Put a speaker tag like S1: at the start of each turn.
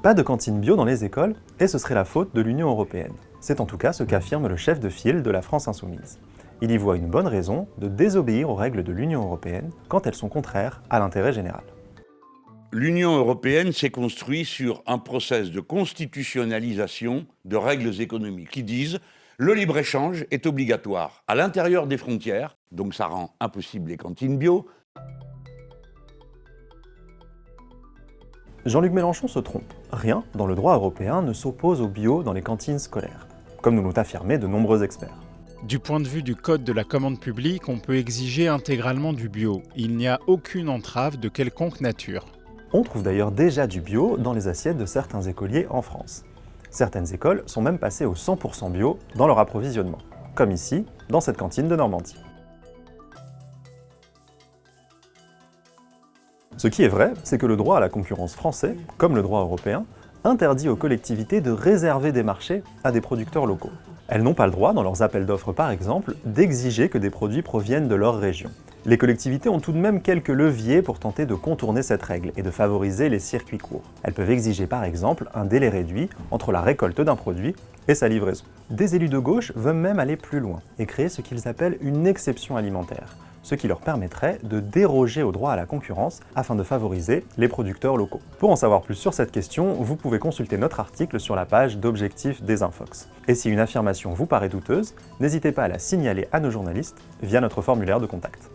S1: Pas de cantine bio dans les écoles, et ce serait la faute de l'Union européenne. C'est en tout cas ce qu'affirme le chef de file de la France Insoumise. Il y voit une bonne raison de désobéir aux règles de l'Union européenne quand elles sont contraires à l'intérêt général.
S2: L'Union européenne s'est construite sur un process de constitutionnalisation de règles économiques qui disent le libre-échange est obligatoire à l'intérieur des frontières, donc ça rend impossible les cantines bio.
S1: Jean-Luc Mélenchon se trompe. Rien dans le droit européen ne s'oppose au bio dans les cantines scolaires, comme nous l'ont affirmé de nombreux experts.
S3: Du point de vue du Code de la commande publique, on peut exiger intégralement du bio. Il n'y a aucune entrave de quelconque nature.
S1: On trouve d'ailleurs déjà du bio dans les assiettes de certains écoliers en France. Certaines écoles sont même passées au 100% bio dans leur approvisionnement, comme ici, dans cette cantine de Normandie. Ce qui est vrai, c'est que le droit à la concurrence français, comme le droit européen, interdit aux collectivités de réserver des marchés à des producteurs locaux. Elles n'ont pas le droit, dans leurs appels d'offres par exemple, d'exiger que des produits proviennent de leur région. Les collectivités ont tout de même quelques leviers pour tenter de contourner cette règle et de favoriser les circuits courts. Elles peuvent exiger par exemple un délai réduit entre la récolte d'un produit et sa livraison. Des élus de gauche veulent même aller plus loin et créer ce qu'ils appellent une exception alimentaire, ce qui leur permettrait de déroger au droit à la concurrence afin de favoriser les producteurs locaux. Pour en savoir plus sur cette question, vous pouvez consulter notre article sur la page d'Objectif des Infox. Et si une affirmation vous paraît douteuse, n'hésitez pas à la signaler à nos journalistes via notre formulaire de contact.